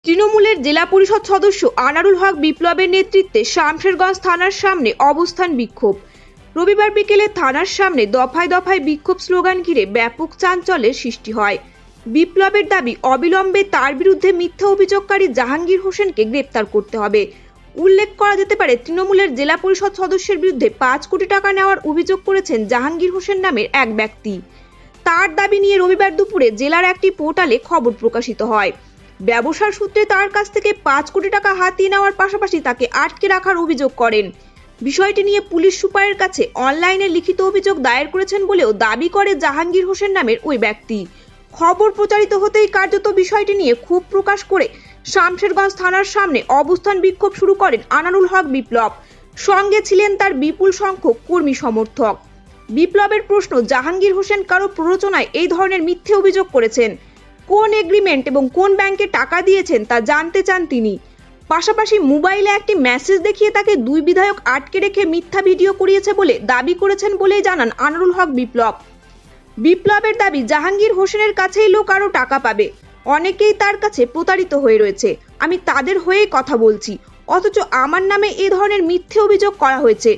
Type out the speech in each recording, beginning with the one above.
তৃণমূলের জেলা পরিষদ সদস্য আনারুল হক বিপ্লবের নেতৃত্বে শামশেরগঞ্জ থানার সামনে অবস্থান বিক্ষোভ। রবিবার বিকেলে থানার সামনে দফায় দফায় বিক্ষোভ স্লোগান ঘিরে ব্যাপক চাঞ্চল্যের সৃষ্টি হয়। বিপ্লবের দাবি, অবিলম্বে তার বিরুদ্ধে মিথ্যা অভিযোগকারী জাহাঙ্গীর হোসেনকে গ্রেপ্তার করতে হবে। উল্লেখ করা যেতে পারে, তৃণমূলের জেলা পরিষদ সদস্যের বিরুদ্ধে 5 কোটি টাকা নেওয়ার অভিযোগ করেছেন জাহাঙ্গীর হোসেন নামের এক ব্যক্তি। তার দাবি নিয়ে রবিবার দুপুরে জেলার একটি পোর্টালে খবর প্রকাশিত হয়। ব্যবসার সূত্রে তার কাছ থেকে 5 কোটি টাকা হাতিয়ে নেওয়ার পাশাপাশি তাকে আটকে রাখার অভিযোগ করেন। বিষয়টি নিয়ে পুলিশ সুপারের কাছে অনলাইনে লিখিত অভিযোগ দায়ের করেছেন বলেও দাবি করে জাহাঙ্গীর হোসেন নামের ওই ব্যক্তি। খবর প্রচারিত হতেই কার্যত বিষয়টি নিয়ে ক্ষোভ প্রকাশ করে শামশেরগঞ্জ থানার সামনে অবস্থান বিক্ষোভ শুরু করেন আনারুল হক বিপ্লব। সঙ্গে ছিলেন তার বিপুল সংখ্যক কর্মী সমর্থক। বিপ্লবের প্রশ্ন, জাহাঙ্গীর হোসেন কারো প্ররোচনায় এই ধরনের মিথ্যে অভিযোগ করেছেন। কোন এগ্রিমেন্ট এবং কোন ব্যাংকে টাকা দিয়েছেন তা জানতে চান তিনি। পাশাপাশি মোবাইলে একটি মেসেজ দেখিয়ে তাকে 2 বিধায়ক আটকে রেখে মিথ্যা ভিডিও করিয়েছে বলে দাবি করেছেন বলেই জানান আনারুল হক বিপ্লব। বিপ্লবের দাবি, জাহাঙ্গীর হোসেনের কাছেই লোক আরও টাকা পাবে। অনেকেই তার কাছে প্রতারিত হয়ে রয়েছে। আমি তাদের হয়েই কথা বলছি, অথচ আমার নামে এই ধরনের মিথ্যে অভিযোগ করা হয়েছে।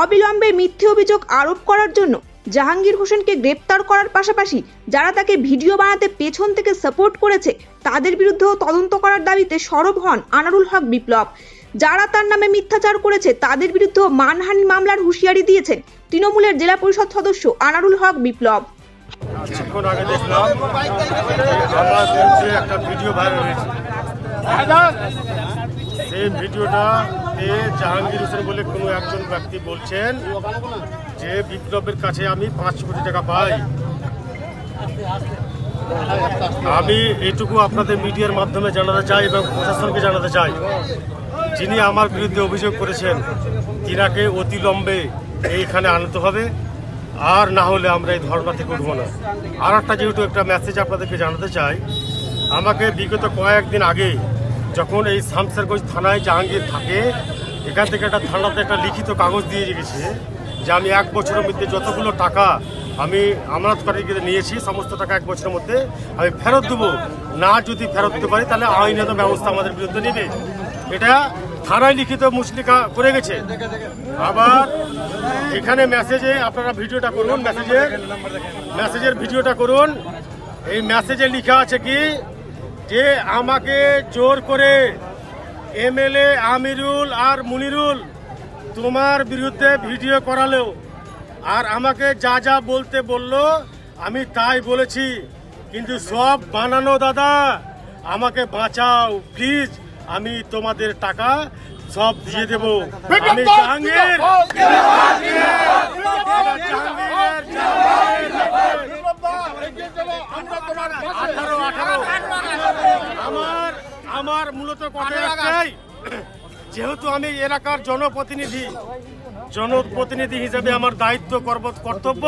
অবিলম্বে মিথ্যে অভিযোগ আরোপ করার জন্য জাহাঙ্গীর হোসেনকে গ্রেপ্তার করার পাশাপাশি যারা তাকে ভিডিও বানাতে পেছন থেকে সাপোর্ট করেছে তাদের বিরুদ্ধেও তদন্ত করার দাবিতে সরব হন আনারুল হক বিপ্লব। যারা তার নামে মিথ্যাচার করেছে তাদের বিরুদ্ধে মানহানি মামলার হুঁশিয়ারি দিয়েছেন তৃণমূলের জেলা পরিষদ সদস্য আনারুল হক বিপ্লব। কিছুক্ষণ আগে দেখলাম একটা ভিডিও ভাইরাল হয়েছে। সেই ভিডিওটা জাহাঙ্গীর হোসেন বলে কোনো একজন ব্যক্তি বলছেন যে বিপ্লবের কাছে আমি 5 কোটি টাকা পাই। আমি এইটুকু আপনাদের মিডিয়ার মাধ্যমে জানাতে চাই এবং প্রশাসনকে জানাতে চাই, যিনি আমার বিরুদ্ধে অভিযোগ করেছেন তিনাকে অতিলম্বে এইখানে আনতে হবে, আর না হলে আমরা এই ধর্ণা থেকে উঠবো না। আর যেহেতু একটা মেসেজ আপনাদেরকে জানাতে চাই, আমাকে বিগত কয়েকদিন আগে যখন এই শামশেরগঞ্জ থানায় জাহাঙ্গীর থাকে, এখান থেকে একটা থানাতে একটা লিখিত কাগজ দিয়ে গেছে যে আমি 1 বছরের মধ্যে যতগুলো টাকা আমি আমানতকারীকে নিয়েছি সমস্ত টাকা 1 বছরের মধ্যে আমি ফেরত দেবো। না যদি ফেরত দিতে পারি তাহলে আইনত ব্যবস্থা আমাদের বিরুদ্ধে নেবে। এটা থানায় লিখিত মুচলিকা করে গেছে। আবার এখানে মেসেজে আপনারা ভিডিওটা করুন, মেসেজের ভিডিওটা করুন। এই মেসেজে লেখা আছে কি যে আমাকে জোর করে এমএলএ আমিরুল আর মুনিরুল তোমার বিরুদ্ধে ভিডিও করালো, আর আমাকে যা যা বলতে বললো আমি তাই বলেছি, কিন্তু সব বানানো দাদা, আমাকে বাঁচাও প্লিজ, আমি তোমাদের টাকা সব দিয়ে দেব। আমি জাহাঙ্গীর আমার মূলত কথা একটাই, যেহেতু আমি এলাকার জনপ্রতিনিধি হিসেবে আমার দায়িত্ব কর্তব্য,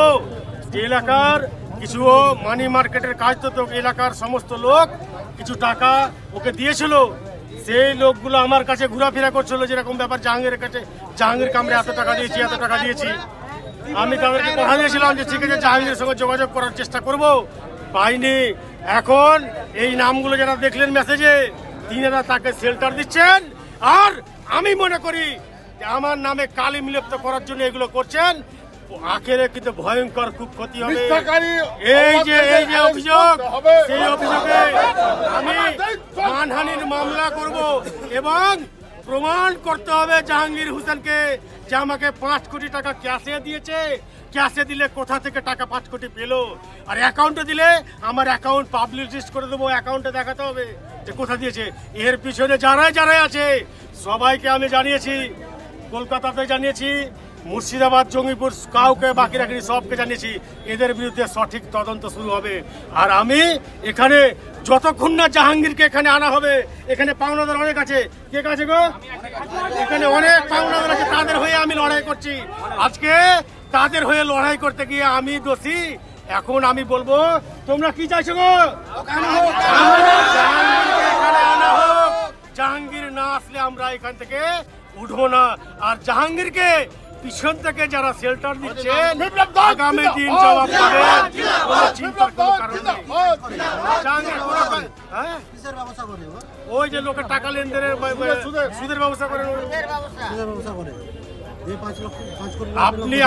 এলাকার কিছু মানি মার্কেটের কাজ তো এলাকার সমস্ত লোক কিছু টাকা ওকে দিয়েছিল। সেই লোকগুলো আমার কাছে ঘোরাফেরা করছিল, যেরকম ব্যাপার জাহাঙ্গীরের কাছে, জাহাঙ্গীরকে আমরা এত টাকা দিয়েছি। আমি তাদেরকে কথা দিয়েছিলাম যে ঠিক আছে জাহাঙ্গীরের সঙ্গে যোগাযোগ করার চেষ্টা করব, পাইনি। এখন এই নামগুলো যারা দেখলেন মেসেজে, তিনারা তাকে শেল্টার দিচ্ছেন, আর আমি মনে করি যে আমার নামে কালি মিলিপ্ত করার জন্য এগুলো করছেন। আখেরে কিন্তু ভয়ঙ্কর খুব ক্ষতি হবে। এই যে অভিযোগ, সেই অভিযোগে আমি মানহানির মামলা করব এবং প্রমাণ করতে হবে জাহাঙ্গীর হোসেনকে যে আমাকে 5 কোটি টাকা ক্যাশে দিয়েছে। ক্যাশে দিলে কোথা থেকে টাকা 5 কোটি পেলো, আর অ্যাকাউন্টে দিলে আমার অ্যাকাউন্ট পাবলিশ করে দেবো, অ্যাকাউন্টে দেখাতে হবে যে কোথা দিয়েছে। এর পিছনে যারাই আছে সবাইকে আমি জানিয়েছি, কলকাতাতে জানিয়েছি, মুর্শিদাবাদ, জঙ্গিপুর, কাউকে বাকি রাখিনি, সবকে জানিয়েছি। এদের বিরুদ্ধে সঠিক তদন্ত শুরু হবে। আর আমি এখানে যতক্ষণ না জাহাঙ্গীরকে এখানে আনা হবে, এখানে পাওনাদার অনেক আছে। কে কাছে গো? এখানে অনেক পাওনাদার আছে, তাদের হয়ে আমি লড়াই করছি। আজকে তাদের হয়ে লড়াই করতে গিয়ে আমি দোষী। এখন আমি বলবো, তোমরা কি চাইছো গো? জাহাঙ্গীর না আসলে আমরা এখান থেকে উঠবো না। আর জাহাঙ্গীরকে পিছন থেকে যারা শেল্টার দিচ্ছে আগামী দিন জবাব পাবে, কোনো চিন্তার কোনো কারণ নেই। জাহাঙ্গীর হ্যাঁ ওই যে লোকের টাকা লেনদেনের সুদের ব্যবস্থা করেন।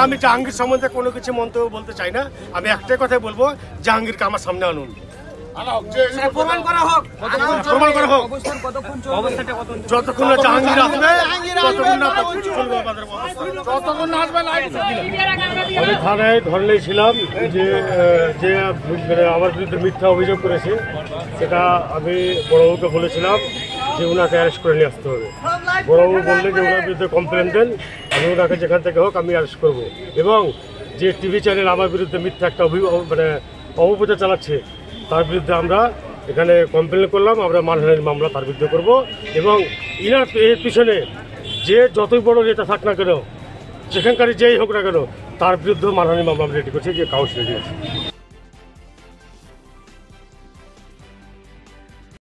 আমি জাহাঙ্গীর সম্বন্ধে কোনো কিছু মন্তব্য বলতে চাই না। আমি একটাই কথাই বলবো, জাহাঙ্গীরকে আমার সামনে আনুন, প্রমাণ করা হোক। যতক্ষণ না জাহাঙ্গীর আসবে ততক্ষণ না আমি থানায় ধরলেই ছিলাম যে যে আমার বিরুদ্ধে মিথ্যা অভিযোগ করেছে, সেটা আমি বড়বাবুকে বলেছিলাম যে ওনাকে অ্যারেস্ট করে নিয়ে আসতে হবে। বড়বাবু বললে যে ওনার বিরুদ্ধে কমপ্লেন দেন, আমি ওনাকে যেখান থেকে হোক আমি অ্যারেস্ট করব। এবং যে টিভি চ্যানেল আমার বিরুদ্ধে মিথ্যা একটা অপপ্রচার চালাচ্ছে, তার বিরুদ্ধে আমরা এখানে কমপ্লেন করলাম, আমরা মানহানির মামলা তার বিরুদ্ধে করব। এবং এর পিছনে যে যতই বড় নেতা থাক না কেন, যেখানকারই যেই হোক না কেন, তার বিরুদ্ধে মানহানির মামলা রেডি করছে, যে কাউন্সিলে দিয়েছে।